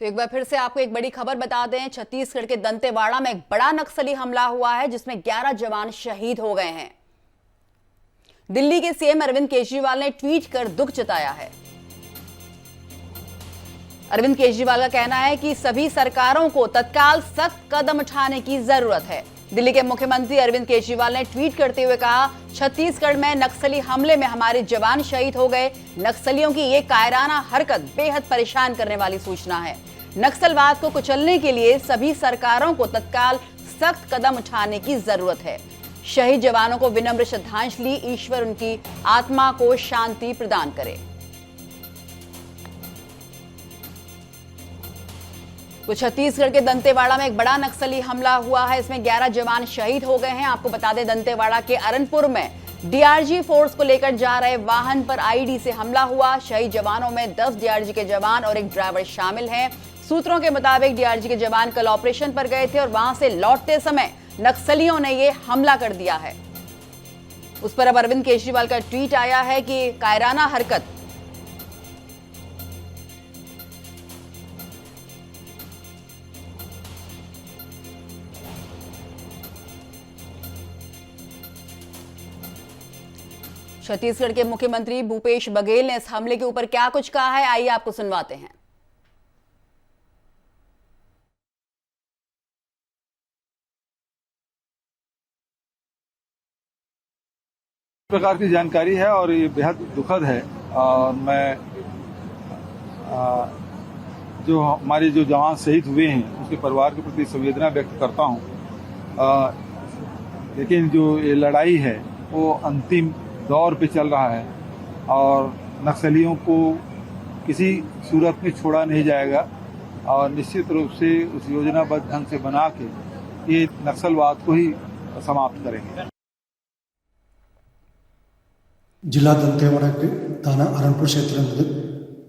तो एक बार फिर से आपको एक बड़ी खबर बता दें, छत्तीसगढ़ के दंतेवाड़ा में एक बड़ा नक्सली हमला हुआ है जिसमें 11 जवान शहीद हो गए हैं। दिल्ली के सीएम अरविंद केजरीवाल ने ट्वीट कर दुख जताया है। अरविंद केजरीवाल का कहना है कि सभी सरकारों को तत्काल सख्त कदम उठाने की जरूरत है। दिल्ली के मुख्यमंत्री अरविंद केजरीवाल ने ट्वीट करते हुए कहा, छत्तीसगढ़ में नक्सली हमले में हमारे जवान शहीद हो गए। नक्सलियों की ये कायराना हरकत बेहद परेशान करने वाली सूचना है। नक्सलवाद को कुचलने के लिए सभी सरकारों को तत्काल सख्त कदम उठाने की जरूरत है। शहीद जवानों को विनम्र श्रद्धांजलि। ईश्वर उनकी आत्मा को शांति प्रदान करे। तो छत्तीसगढ़ के दंतेवाड़ा में एक बड़ा नक्सली हमला हुआ है। इसमें 11 जवान शहीद हो गए हैं। आपको बता दें, दंतेवाड़ा के अरनपुर में डीआरजी फोर्स को लेकर जा रहे वाहन पर आईईडी से हमला हुआ। शहीद जवानों में 10 डीआरजी के जवान और एक ड्राइवर शामिल हैं। सूत्रों के मुताबिक डीआरजी के जवान कल ऑपरेशन पर गए थे और वहां से लौटते समय नक्सलियों ने यह हमला कर दिया है। उस पर अब अरविंद केजरीवाल का ट्वीट आया है कि कायराना हरकत। छत्तीसगढ़ के मुख्यमंत्री भूपेश बघेल ने इस हमले के ऊपर क्या कुछ कहा है, आइए आपको सुनवाते हैं। प्रकार की जानकारी है और ये बेहद दुखद है। और मैं जो हमारे जो जवान शहीद हुए हैं उसके परिवार के प्रति संवेदना व्यक्त करता हूं। लेकिन जो ये लड़ाई है वो अंतिम दौर पे चल रहा है और नक्सलियों को किसी सूरत में छोड़ा नहीं जाएगा और निश्चित रूप से उस योजनाबद्ध ढंग से बना के ये नक्सलवाद को ही समाप्त करेंगे। जिला दंतेवाड़ा के थाना अरनपुर क्षेत्र अंतर्गत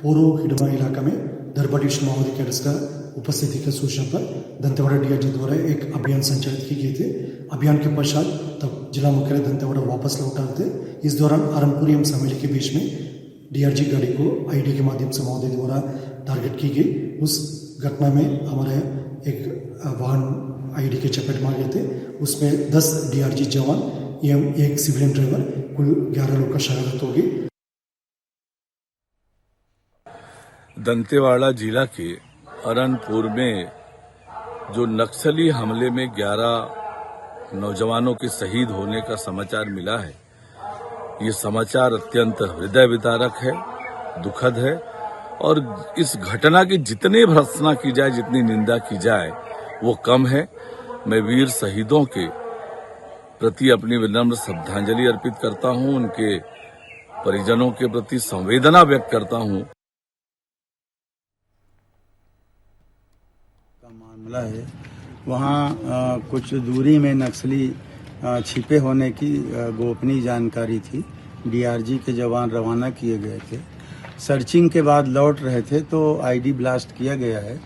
पूर्व हिडमा इलाका में दरबा डिविजन माओवादी कैडर्स का उपस्थिति की सूचना पर दंतेवाड़ा डीआरजी द्वारा एक अभियान संचालित किए गए थे। अभियान के पश्चात तब जिला मुख्यालय दंतेवाड़ा वापस लौटा थे। इस दौरान अरनपुर एवं समेली के बीच में डीआरजी गाड़ी को आईडी के माध्यम से माओवादी द्वारा टारगेट की गई। उस घटना में हमारे एक वाहन आईडी के चपेट मार गए थे। उसमें 10 डीआरजी जवान एवं एक सिविलियन ड्राइवर कुल 11 लोग का शहादत होगी। दंतेवाड़ा जिला के अरनपुर में जो नक्सली हमले में 11 नौजवानों के शहीद होने का समाचार मिला है, ये समाचार अत्यंत हृदय विदारक है, दुखद है और इस घटना की जितनी भर्त्सना की जाए, जितनी निंदा की जाए वो कम है। मैं वीर शहीदों के प्रति अपनी विनम्र श्रद्धांजलि अर्पित करता हूं, उनके परिजनों के प्रति संवेदना व्यक्त करता हूं। का मामला है, वहां कुछ दूरी में नक्सली छिपे होने की गोपनीय जानकारी थी। डीआरजी के जवान रवाना किए गए थे। सर्चिंग के बाद लौट रहे थे तो आईडी ब्लास्ट किया गया है,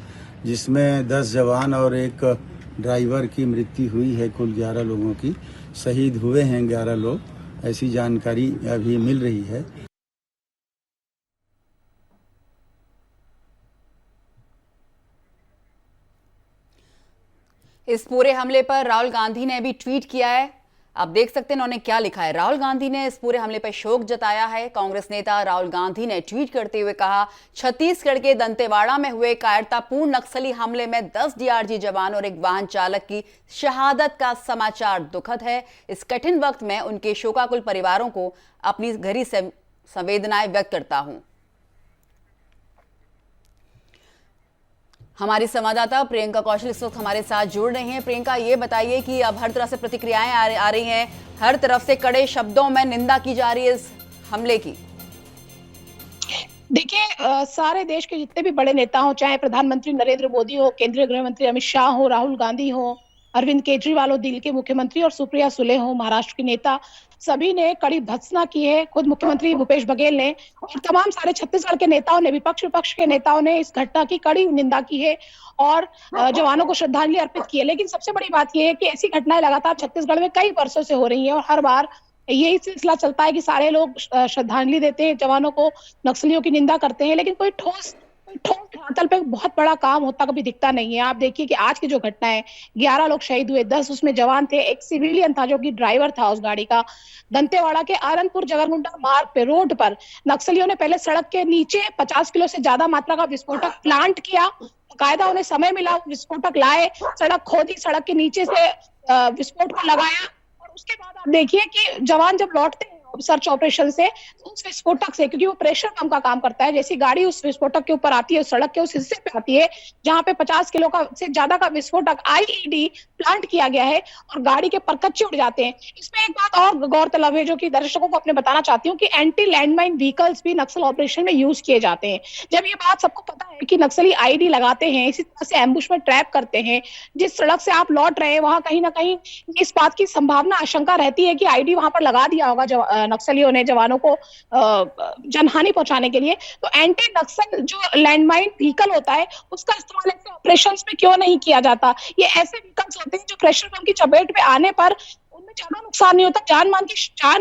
जिसमें 10 जवान और एक ड्राइवर की मृत्यु हुई है। कुल 11 लोगों की शहीद हुए हैं 11 लोग, ऐसी जानकारी अभी मिल रही है। इस पूरे हमले पर राहुल गांधी ने भी ट्वीट किया है। आप देख सकते हैं उन्होंने क्या लिखा है। राहुल गांधी ने इस पूरे हमले पर शोक जताया है। कांग्रेस नेता राहुल गांधी ने ट्वीट करते हुए कहा, छत्तीसगढ़ के दंतेवाड़ा में हुए कायरतापूर्ण नक्सली हमले में 10 डीआरजी जवान और एक वाहन चालक की शहादत का समाचार दुखद है। इस कठिन वक्त में उनके शोकाकुल परिवारों को अपनी गहरी संवेदनाएं व्यक्त करता हूं। हमारी संवाददाता प्रियंका कौशल इस वक्त हमारे साथ जुड़ रही हैं। प्रियंका, ये बताइए कि अब हर तरह से प्रतिक्रियाएं आ रही हैं, हर तरफ से कड़े शब्दों में निंदा की जा रही है इस हमले की। देखिए, सारे देश के जितने भी बड़े नेता हो, चाहे प्रधानमंत्री नरेंद्र मोदी हो, केंद्रीय गृह मंत्री अमित शाह हो, राहुल गांधी हो, अरविंद केजरीवाल हो दिल्ली के मुख्यमंत्री और सुप्रिया सुले हो महाराष्ट्र के नेता, सभी ने कड़ी भर्त्सना की है। खुद मुख्यमंत्री भूपेश बघेल ने और तमाम सारे छत्तीसगढ़ के नेताओं ने, विपक्ष के नेताओं ने इस घटना की कड़ी निंदा की है और जवानों को श्रद्धांजलि अर्पित की है। लेकिन सबसे बड़ी बात यह है कि ऐसी घटनाएं लगातार छत्तीसगढ़ में कई वर्षों से हो रही है और हर बार यही सिलसिला चलता है कि सारे लोग श्रद्धांजलि देते हैं जवानों को, नक्सलियों की निंदा करते हैं, लेकिन कोई ठोस ठोस धरातल पे बहुत बड़ा काम होता कभी दिखता नहीं है। आप देखिए कि आज की जो घटना है, 11 लोग शहीद हुए, 10 उसमें जवान थे, एक सिविलियन था जो कि ड्राइवर था उस गाड़ी का। दंतेवाड़ा के आरनपुर जगरगुंडा मार्ग पे रोड पर नक्सलियों ने पहले सड़क के नीचे 50 किलो से ज्यादा मात्रा का विस्फोटक प्लांट किया। कायदा उन्हें समय मिला, विस्फोटक लाए, सड़क खोदी, सड़क के नीचे से विस्फोट को लगाया। और उसके बाद आप देखिए कि जवान जब लौटते हैं सर्च ऑपरेशन से, उस विस्फोटक से, क्योंकि वो प्रेशर पंप का काम करता है, जैसी गाड़ी उस विस्फोटक के ऊपर आती है, सड़क के उस हिस्से पे आती है जहां पे 50 किलो का से ज्यादा का विस्फोटक आईईडी प्लांट किया गया है और गाड़ी के परकच्चे उड़ जाते हैं। इसमें एक बात और गौरतलब है जो कि दर्शकों को अपने बताना चाहती हूँ कि एंटी लैंडमाइन व्हीकल्स भी नक्सल ऑपरेशन में यूज किए जाते हैं। जब ये बात सबको पता है कि नक्सली आईडी लगाते हैं, इसी तरह से एम्बुश में ट्रैप करते हैं, जिस सड़क से आप लौट रहे हैं वहां कहीं ना कहीं इस बात की संभावना, आशंका रहती है कि आईडी वहां पर लगा दिया होगा नक्सलियों ने जवानों को जनहानि पहुंचाने के लिए। तो एंटी नक्सल जो लैंडमाइन व्हीकल होता है उसका इस्तेमाल ऐसे ऑपरेशंस में क्यों नहीं किया जाता? ये ऐसे व्हीकल्स होते हैं जो प्रेशर पंप की चपेट में आने पर उनमें ज्यादा नुकसान नहीं होता, जान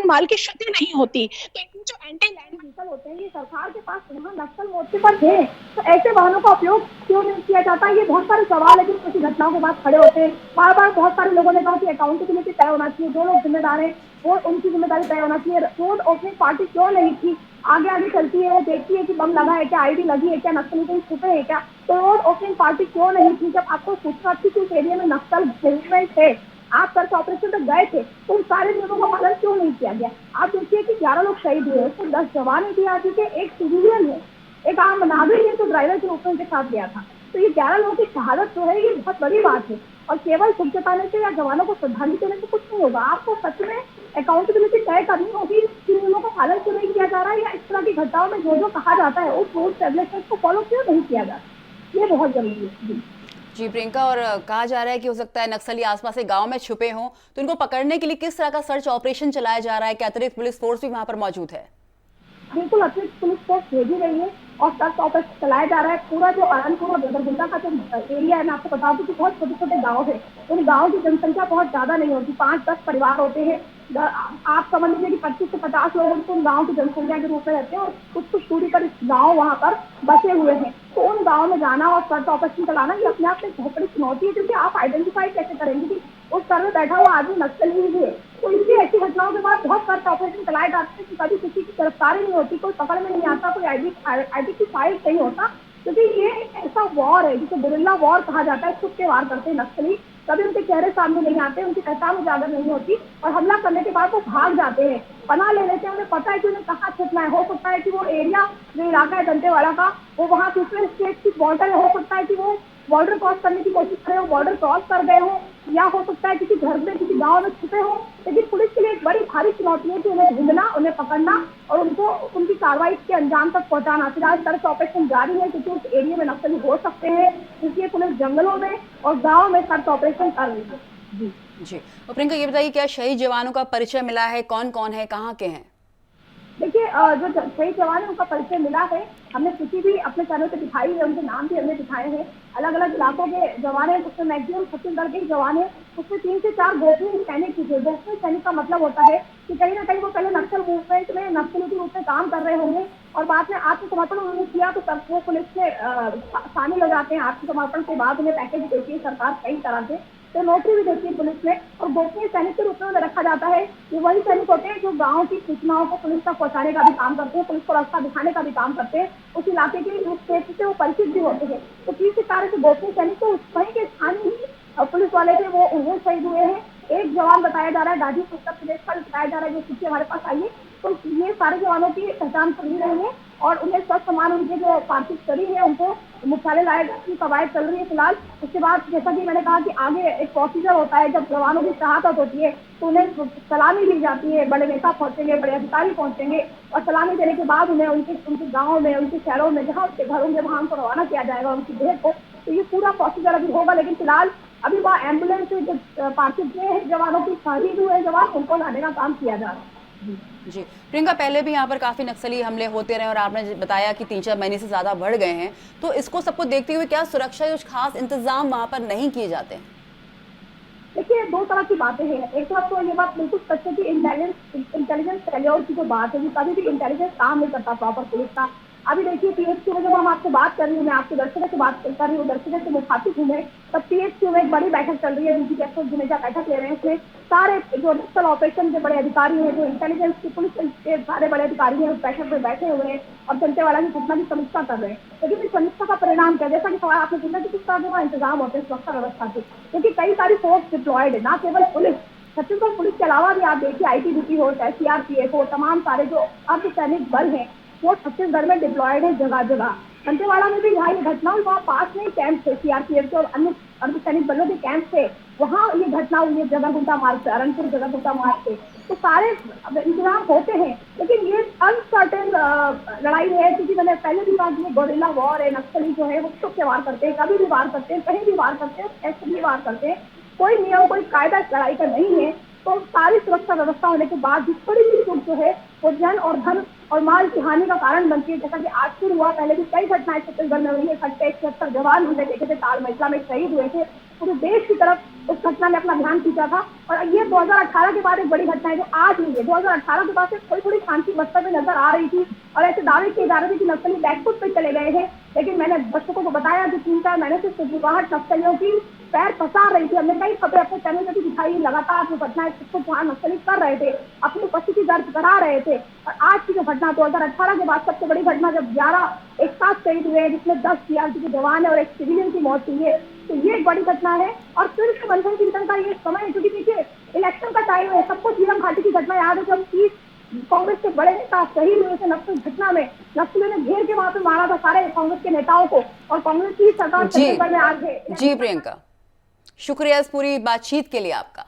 माल की क्षति नहीं होती। तो ये जो एंटी लैंड व्हीकल होते हैं ये सरकार के पास वहाँ नक्सल मोर्चे पर है, तो ऐसे वाहनों का उपयोग क्यों नहीं किया जाता? ये बहुत सारे सवाल है जो किसी घटनाओं के बाद खड़े होते हैं। बार बार बहुत सारे लोगों ने कहा कि अकाउंटेबिलिटी तय होना चाहिए, जो लोग जिम्मेदार है वो उनकी जिम्मेदारी तय होना चाहिए। रोड ओपनिंग पार्टी क्यों नहीं थी? आगे आगे चलती है, वो देखती है कि बम लगा है क्या, आईडी लगी है क्या, नक्सली कहीं छुपे है क्या, तो रोड ओपनिंग पार्टी क्यों नहीं थी? जब आपको सूचना थी कि उस एरिया में नक्सल मूवमेंट है, आप सर्च ऑपरेशन तक गए थे, तो उन सारे नियमों का पालन क्यों नहीं किया गया? आप देखिए कि 11 लोग शहीद हुए, उसमें 10 जवान डीआरजी के, एक सिविलियन है, एक आम नागरिक है जो ड्राइवर के रूप में उनके साथ गया था। तो ये 11 लोगों की शहादत जो है ये बहुत बड़ी बात है, और केवल सुख जताने से या जवानों को श्रद्धांजलि देने से कुछ नहीं होगा। आपको सच में अकाउंटेबिलिटी तय करनी होगी कि नियमों का पालन क्यों नहीं किया जा रहा है, या इस तरह की घटनाओं में जो जो कहा जाता है उस रूल्स रेगुलेशंस को फॉलो क्यों नहीं किया जाता, ये बहुत जरूरी है। जी प्रियंका, और कहा जा रहा है कि हो सकता है नक्सली आसपास के गांव में छुपे हों, तो इनको पकड़ने के लिए किस तरह का सर्च ऑपरेशन चलाया जा रहा है? क्या अतिरिक्त पुलिस फोर्स भी वहां पर मौजूद है? बिल्कुल, अतिरिक्त पुलिस फोर्स भेजी गई है और सर्च ऑपरेशन चलाया जा रहा है। पूरा जो आरनपुर और जगरगुंडा का जो एरिया है, मैं आपको बता दूं कि बहुत छोटे छोटे गाँव है, उन गाँव की जनसंख्या बहुत ज्यादा नहीं होती, 5-10 परिवार होते हैं। आप समझ लीजिए कि 25 से 50 लोग उनको उन गाँव की जनसंख्या के रूप में रहते हैं और कुछ कुछ दूरी पर गाँव वहाँ पर बसे हुए हैं। तो उन गाँव में जाना और सर्च ऑपरेशन चलाना ये अपने आप में बहुत बड़ी चुनौती है, क्योंकि आप आइडेंटिफाई कैसे करेंगे कि उस सर में बैठा हुआ आदमी नक्सली ही है? तो इसलिए ऐसी घटनाओं के बाद बहुत सर्च ऑपरेशन चलाए जाते हैं कि कभी किसी की गिरफ्तारी नहीं होती, कोई पकड़ में नहीं आता, कोई आईडी की फाइल नहीं होता, क्योंकि ये ऐसा वॉर है जिसे गुरिल्ला वॉर कहा जाता है। खुद के वार करते हैं नक्सली, कभी उनके चेहरे सामने नहीं आते, उनकी पहचान उजागर नहीं होती, और हमला करने के बाद वो भाग जाते हैं, पनाह ले लेते हैं। उन्हें पता है कि उन्हें कहाँ छुपना है। हो सकता है कि वो एरिया जो इलाका है दंतेवाड़ा का, वो वहाँ दूसरे स्टेट की बॉर्डर है, हो सकता है कि वो बॉर्डर क्रॉस करने की कोशिश करे, वो बॉर्डर क्रॉस कर गए हो, या हो सकता है किसी घर में, किसी गांव में छुपे हो। लेकिन पुलिस के लिए एक बड़ी भारी चुनौती है कि उन्हें ढूंढना, उन्हें पकड़ना और उनको उनकी कार्रवाई के अंजाम तक पहुंचाना। फिलहाल सर्च ऑपरेशन जारी है, क्योंकि उस एरिया में नक्सली हो सकते हैं, इसलिए पुलिस जंगलों में और गाँव में सर्च ऑपरेशन कर रही है। जी, और प्रियंका ये बताइए, क्या शहीद जवानों का परिचय मिला है? कौन कौन है, कहाँ के हैं? देखिए, जो शहीद जवान है उनका परिचय मिला है, हमने सूची भी अपने चैनल पे दिखाई है, उनके नाम भी हमने दिखाए हैं। अलग अलग इलाकों के जवान है, उसमें मैक्सिमम छत्तीसगढ़ के जवान है, उसमें 3 से 4 गोपनीय सैनिक थे। गोपनीय सैनिक का मतलब होता है कि कहीं ना कहीं वो पहले नक्सल मूवमेंट में नक्सली के रूप में काम कर रहे होंगे और बाद में आत्मसमर्पण उन्होंने किया, तो वो पुलिस में शामिल हो जाते हैं। आत्मसमर्पण के बाद उन्हें पैकेज देती है सरकार कई तरह से, तो नौकरी भी देती है पुलिस में, और गोपनीय सैनिक के रूप में उन्हें रखा जाता है। ये वही सैनिक होते हैं जो गांव की सूचनाओं को पुलिस तक पहुंचाने का भी काम करते हैं, पुलिस को रास्ता दिखाने का भी काम करते हैं, उस इलाके के उस क्षेत्र से वो परिचित भी होते हैं। तो 30 से 40 गोपनीय सैनिक तो वहीं के स्थानीय ही पुलिस वाले थे, वो शहीद हुए हैं। एक जवान बताया जा रहा है गाजीपुर उत्तर प्रदेश का बताया जा रहा है, जो सूची हमारे पास आई है। तो ये सारे जवानों की पहचान कर ली रही है और उन्हें स्वस्थ सम्मान, उनके जो पार्थिव शरीर है उनको मुख्यालय लाए जाने की कवायद चल रही है फिलहाल। उसके बाद जैसा कि मैंने कहा कि आगे एक प्रोसीजर होता है, जब जवानों की शहादत होती है तो उन्हें सलामी दी जाती है, बड़े नेता पहुंचेंगे, बड़े अधिकारी पहुंचेंगे और सलामी देने के बाद उन्हें उनके गाँव में, उनके शहरों में, जहाँ उनके घर होंगे वहाँ उनको रवाना किया जाएगा उनकी देह को। तो ये पूरा प्रोसीजर अभी होगा, लेकिन फिलहाल अभी वहाँ एम्बुलेंस से जो पार्थिव जवानों की शहीद हुए जवान उनको लाने का काम किया जा रहा है। जी प्रियंका, पहले भी यहाँ पर काफी नक्सली हमले होते रहे और आपने बताया कि 3-4 महीने से ज्यादा बढ़ गए हैं, तो इसको सबको देखते हुए क्या सुरक्षा के कुछ खास इंतजाम वहाँ पर नहीं किए जाते हैं? देखिए, 2 तरह की बातें हैं। एक तरफ तो ये बात बिल्कुल सच है कि इंटेलिजेंस फेल्योर की जो बात है, कभी भी इंटेलिजेंस काम नहीं करता प्रॉपर पुलिस का। अभी देखिए पीएचक्यू में जब हम आपसे बात कर रही हूँ, मैं आपके दर्शकों से बात कर रही हूँ, दर्शकों से मुखातिब हूँ मैं, तब पीएचक्यू में एक बड़ी बैठक चल रही है, डीजी कैप्टन जुनेजा बैठक ले रहे हैं। उसमें सारे जो नक्सल ऑपरेशन के बड़े अधिकारी हैं, जो इंटेलिजेंस की पुलिस के सारे बड़े अधिकारी हैं, उस बैठक में बैठे हुए हैं और दंतेवाड़ा की घटना की समीक्षा कर रहे हैं। लेकिन इस समीक्षा का परिणाम क्या, जैसा कि सवाल आपने पूछा कि किस तरह का इंतजाम होते हैं सुरक्षा व्यवस्था के, क्योंकि कई सारी फोर्स डिप्लॉयड है, ना केवल पुलिस, छत्तीसगढ़ पुलिस के अलावा भी आप देखिए आईटीबीपी हो, चाहे सीआरपीएफ हो, तमाम सारे जो अर्धसैनिक बल हैं वो छत्तीसगढ़ में डिप्लॉयड है जगह जगह। दंतेवाड़ा में भी जहाँ ये घटना हुई वहाँ पास में कैंप थे सीआरपीएफ के और अन्य अर्धसैनिक बलों के कैंप थे, वहाँ ये घटना हुई है जगरगुंडा मार्ग से, अरनपुर जगरगुंडा मार्ग से। तो सारे इंतजाम होते हैं, लेकिन ये अनसर्टेन लड़ाई है, क्योंकि मैंने पहले भी कहा कि गोरिल्ला वॉर है, नक्सली जो है वो छुप के वार करते हैं, कभी भी वार करते हैं, कहीं भी वार करते हैं, कैसे भी वार करते हैं, कोई नियम कोई कायदा लड़ाई का नहीं है। तो सारी सुरक्षा व्यवस्था होने के बाद भी थोड़ी सी चूक जो है वो जन और धन और माल की हानि का कारण बनती है। जैसा कि आज शुरू हुआ, पहले भी कई घटनाएं छत्तीसगढ़ में हुई है, 76 जवान हमने देखे थे, ताल महिला में शहीद हुए थे, पूरे देश की तरफ उस घटना ने अपना ध्यान खींचा था। और ये 2018 के बाद एक बड़ी घटना है जो आज हुई है। 2018 के बाद से थोड़ी थोड़ी शांति बस्तर में नजर आ रही थी और ऐसे दावे किए जा रहे थे कि नक्सली बैकफुट पे चले गए हैं, लेकिन मैंने दर्शकों को बताया कि 3-4 महीने से सुगबुगाहट नक्सलियों की पैर पसार रही थी। हमने कई खबरें अपने चैनल पर दिखाई, लगातार जो घटनाएं वहाँ नक्सली कर रहे थे, अपनी उपस्थिति दर्ज करा रहे थे। और आज की जो घटना 2018 के बाद सबसे बड़ी घटना, जब 11 एक साथ शहीद हुए, जिसमें 10 सीआरपी के जवान है और एक सिविलियन की मौत हुई है, तो ये एक बड़ी घटना है। और फिर से मंथन चिंतन का ये समय है, क्योंकि देखिए इलेक्शन का टाइम है, सबको झीरम घाटी की घटना याद है, जब 30 कांग्रेस के बड़े नेता शहीद हुए थे नक्सल घटना में, नक्सलियों ने घेर के वहां पे मारा था सारे कांग्रेस के नेताओं को, और कांग्रेस की सरकार छत्तीसगढ़ में आज है। जी प्रियंका, शुक्रिया इस पूरी बातचीत के लिए आपका।